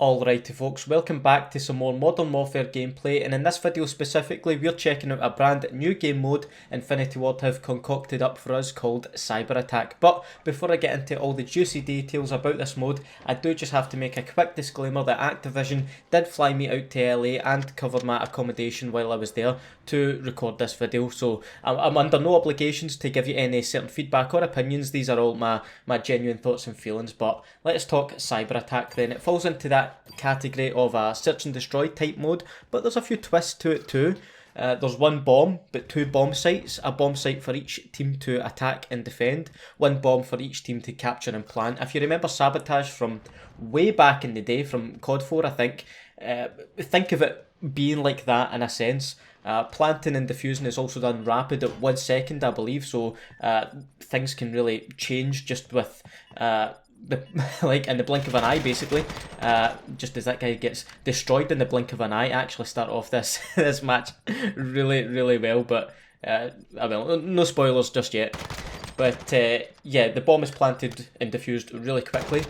Alrighty folks, welcome back to some more Modern Warfare gameplay, and in this video specifically we're checking out a brand new game mode Infinity Ward have concocted up for us called Cyber Attack. But before I get into all the juicy details about this mode, I do just have to make a quick disclaimer that Activision did fly me out to LA and cover my accommodation while I was there to record this video, so I'm under no obligations to give you any certain feedback or opinions. These are all my genuine thoughts and feelings. But let's talk Cyber Attack then. It falls into that category of a search and destroy type mode, but there's a few twists to it too. There's one bomb, but two bomb sites. A bomb site for each team to attack and defend. One bomb for each team to capture and plant. If you remember Sabotage from way back in the day, from COD 4 I think of it being like that in a sense. Planting and diffusing is also done rapid at 1 second, I believe, so things can really change just with like in the blink of an eye, basically. Just as that guy gets destroyed in the blink of an eye. I actually start off this this match really well, but no spoilers just yet. But yeah, the bomb is planted and diffused really quickly.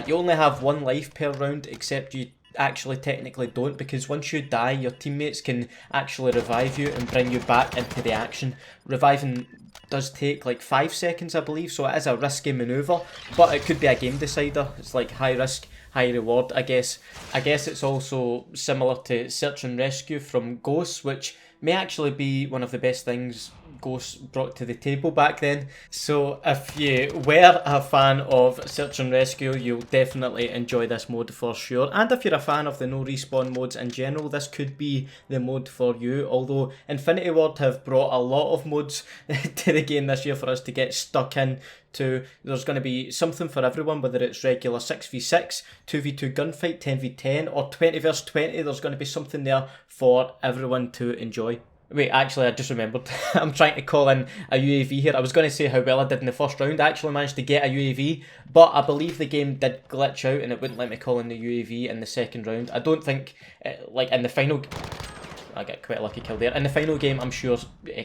You only have 1 life per round, except you actually technically don't, because once you die your teammates can actually revive you and bring you back into the action. Reviving does take like 5 seconds, I believe, so it is a risky manoeuvre, but it could be a game decider. It's like high risk, high reward, I guess. It's also similar to Search and Rescue from Ghosts, which may actually be one of the best things Ghosts brought to the table back then. So if you were a fan of Search and Rescue, you'll definitely enjoy this mode for sure. And if you're a fan of the no respawn modes in general, this could be the mode for you. Although Infinity Ward have brought a lot of modes to the game this year for us to get stuck in to. There's going to be something for everyone, whether it's regular 6v6, 2v2 gunfight, 10v10 or 20 vs 20. There's going to be something there for everyone to enjoy. Wait, actually, I just remembered. I'm trying to call in a UAV here. I was going to say how well I did in the first round. I actually managed to get a UAV, but I believe the game did glitch out and it wouldn't let me call in the UAV in the second round. I don't think, like in the final... I get quite a lucky kill there. In the final game, I'm sure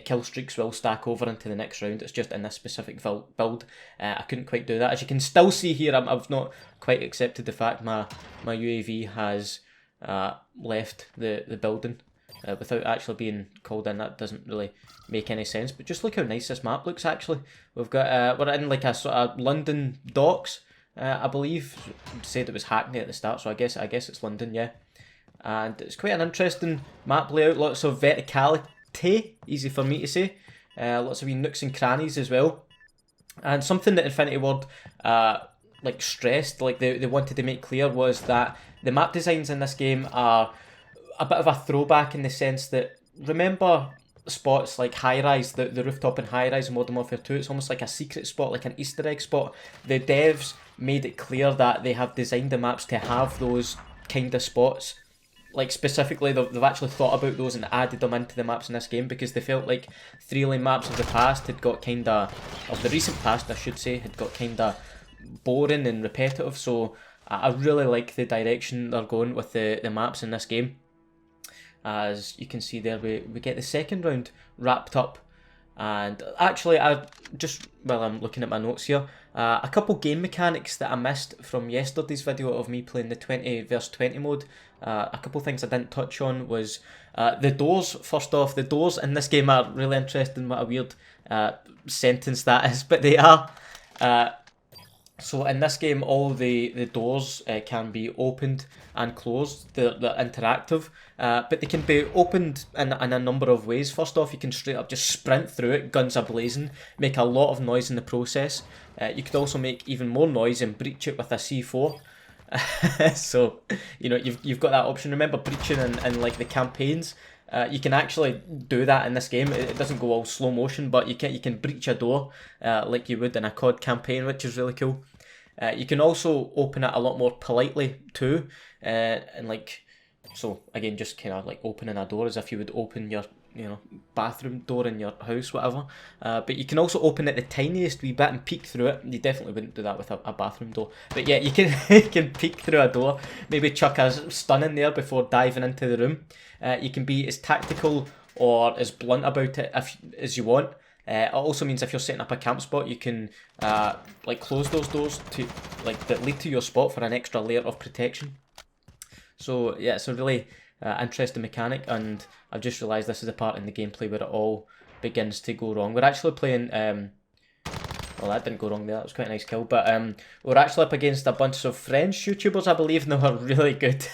kill streaks will stack over into the next round. It's just in this specific build. I couldn't quite do that. As you can still see here, I've not quite accepted the fact my UAV has left the building. Without actually being called in. That doesn't really make any sense, but just look how nice this map looks. Actually, we've got we're in like a sort of London docks, I believe. Said it was Hackney at the start, so I guess it's London, yeah. And it's quite an interesting map layout. Lots of verticality, easy for me to say. Lots of wee nooks and crannies as well. And something that Infinity Ward like stressed, like they wanted to make clear, was that the map designs in this game are a bit of a throwback in the sense that, remember spots like High Rise, the rooftop in High Rise in Modern Warfare 2, it's almost like a secret spot, like an Easter egg spot. The devs made it clear that they have designed the maps to have those kind of spots. Like specifically, they've actually thought about those and added them into the maps in this game, because they felt like 3-lane maps of the past had got kinda, of the recent past I should say, had got kinda boring and repetitive. So I really like the direction they're going with the maps in this game. As you can see there, we get the second round wrapped up. And actually, while I'm looking at my notes here, a couple game mechanics that I missed from yesterday's video of me playing the 20 vs 20 mode. A couple things I didn't touch on was the doors. First off, the doors in this game are really interesting. What a weird sentence that is, but they are. So in this game, all the doors can be opened and closed. They're interactive, but they can be opened in a number of ways. First off, you can straight up just sprint through it, guns a-blazing, make a lot of noise in the process. You could also make even more noise and breach it with a C4. So, you know, you've got that option. Remember breaching in like the campaigns? You can actually do that in this game. It doesn't go all slow motion, but you can breach a door like you would in a COD campaign, which is really cool. You can also open it a lot more politely too, and like, so again, just kind of like opening a door as if you would open your, you know, bathroom door in your house, whatever. But you can also open it the tiniest wee bit and peek through it. You definitely wouldn't do that with a bathroom door, but yeah, you can you can peek through a door, maybe chuck a stun in there before diving into the room. You can be as tactical or as blunt about it as you want. It also means if you're setting up a camp spot, you can like close those doors to that lead to your spot for an extra layer of protection. So yeah, it's a really interesting mechanic, and I've just realised this is the part in the gameplay where it all begins to go wrong. We're actually playing... well, that didn't go wrong there, that was quite a nice kill, but we're actually up against a bunch of French YouTubers, I believe, and they were really good.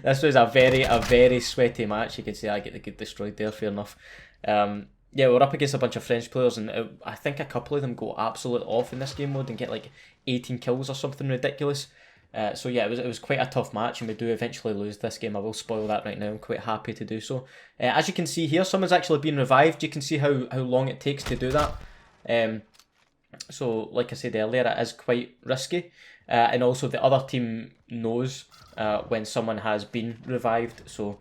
This was a very sweaty match. You can see I get destroyed there, fair enough. Yeah, we're up against a bunch of French players, and I think a couple of them go absolutely off in this game mode and get like 18 kills or something ridiculous. So yeah, it was quite a tough match, and we do eventually lose this game. I will spoil that right now. I'm quite happy to do so. As you can see here, someone's actually been revived. You can see how long it takes to do that. So like I said earlier, it is quite risky. And also the other team knows when someone has been revived. So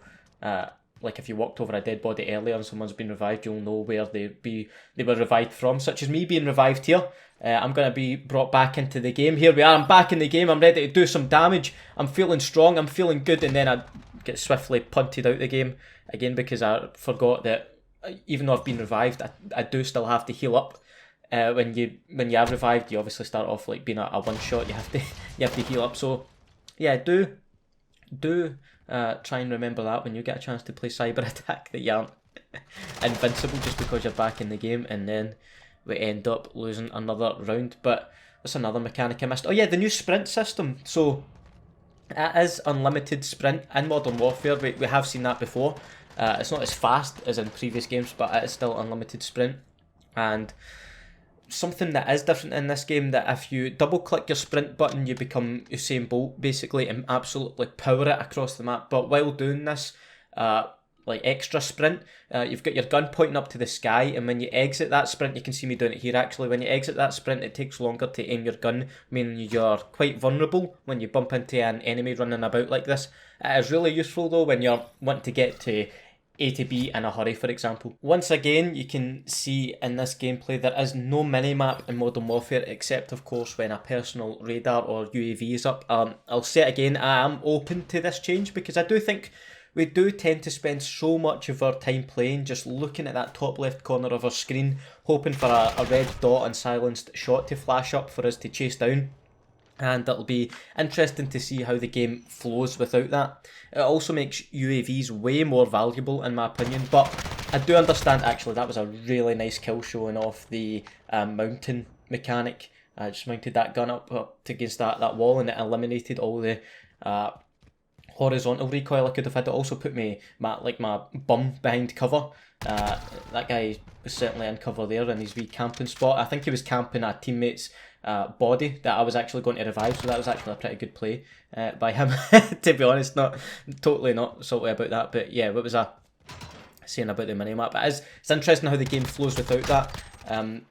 like if you walked over a dead body earlier and someone's been revived, you'll know where they were revived from, such as me being revived here. I'm going to be brought back into the game. Here we are, I'm back in the game, I'm ready to do some damage. I'm feeling strong, I'm feeling good, and then I get swiftly punted out the game again because I forgot that even though I've been revived, I do still have to heal up. When you are revived, you obviously start off like being a one shot. You have to heal up. So yeah, do try and remember that when you get a chance to play Cyber Attack, that you aren't invincible just because you're back in the game, and then we end up losing another round. But that's another mechanic I missed. Oh yeah, the new sprint system. So it is unlimited sprint in Modern Warfare. We have seen that before. It's not as fast as in previous games, but it is still unlimited sprint. And something that is different in this game, that if you double click your sprint button, you become Usain Bolt basically and absolutely power it across the map. But while doing this like extra sprint, you've got your gun pointing up to the sky, and when you exit that sprint, you can see me doing it here actually, when you exit that sprint it takes longer to aim your gun, meaning you're quite vulnerable when you bump into an enemy running about like this. It is really useful though when you're wanting to get to A to B in a hurry, for example. Once again, you can see in this gameplay there is no minimap in Modern Warfare, except of course when a personal radar or UAV is up. I'll say it again, I am open to this change because I do think we do tend to spend so much of our time playing just looking at that top left corner of our screen, hoping for a red dot and silenced shot to flash up for us to chase down. And it'll be interesting to see how the game flows without that. It also makes UAVs way more valuable in my opinion, but I do understand, actually that was a really nice kill showing off the mountain mechanic. I just mounted that gun up against that wall, and it eliminated all the horizontal recoil I could have had. To also put my bum behind cover. That guy was certainly in cover there in his wee camping spot. I think he was camping a teammate's body that I was actually going to revive, so that was actually a pretty good play by him. To be honest, totally not salty about that, but yeah, what was I saying about the minimap? It's interesting how the game flows without that.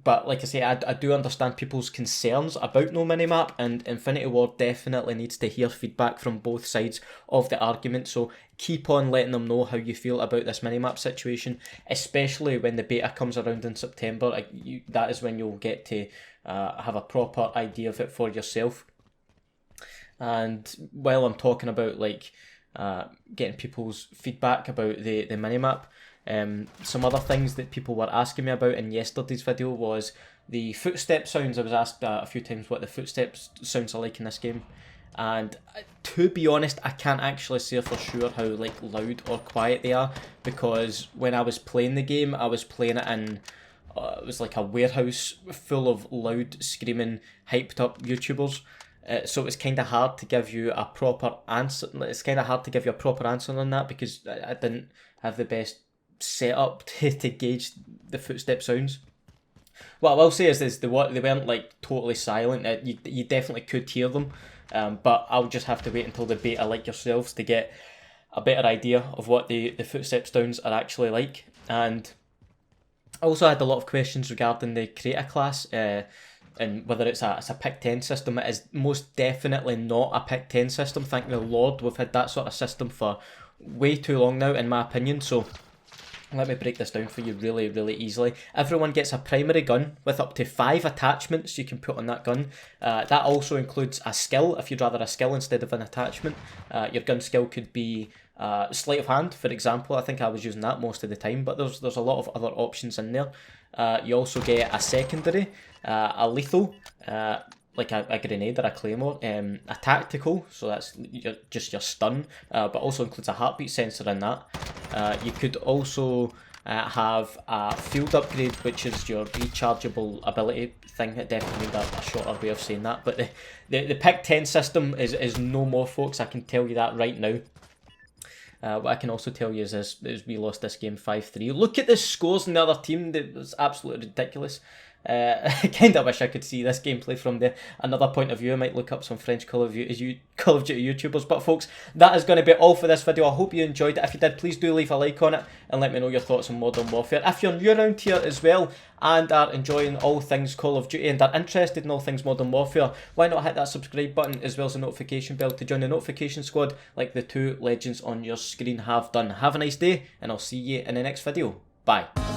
But like I say, I do understand people's concerns about no minimap, and Infinity Ward definitely needs to hear feedback from both sides of the argument, so keep on letting them know how you feel about this minimap situation, especially when the beta comes around in September. That is when you'll get to have a proper idea of it for yourself. And while I'm talking about like getting people's feedback about the minimap, some other things that people were asking me about in yesterday's video was the footstep sounds. I was asked a few times what the footsteps sounds are like in this game, and to be honest, I can't actually say for sure how like loud or quiet they are, because when I was playing the game, I was playing it in it was like a warehouse full of loud, screaming, hyped up YouTubers. So it's kind of hard to give you a proper answer. It's kind of hard to give you a proper answer on that because I didn't have the best setup to gauge the footstep sounds. What I will say is they weren't like totally silent. You definitely could hear them, but I'll just have to wait until the beta like yourselves to get a better idea of what the footstep sounds are actually like. And I also had a lot of questions regarding the creator class, and whether it's a pick 10 system. It is most definitely not a pick 10 system. Thank the Lord we've had that sort of system for way too long now, in my opinion. So let me break this down for you really, really easily. Everyone gets a primary gun with up to 5 attachments you can put on that gun. That also includes a skill, if you'd rather a skill instead of an attachment. Your gun skill could be sleight of hand, for example. I think I was using that most of the time, but there's a lot of other options in there. You also get a secondary, a lethal, like a grenade or a claymore, a tactical, so that's just your stun, but also includes a heartbeat sensor in that. You could also have a field upgrade, which is your rechargeable ability thing. It definitely made a shorter way of saying that, but the pick 10 system is no more, folks. I can tell you that right now. What I can also tell you is we lost this game 5-3. Look at the scores in the other team. That was absolutely ridiculous. I kind of wish I could see this gameplay from another point of view. I might look up some French Call of Duty YouTubers. But folks, that is going to be all for this video. I hope you enjoyed it. If you did, please do leave a like on it and let me know your thoughts on Modern Warfare. If you're new around here as well and are enjoying all things Call of Duty and are interested in all things Modern Warfare, why not hit that subscribe button as well as the notification bell to join the notification squad like the two legends on your screen have done. Have a nice day, and I'll see you in the next video. Bye.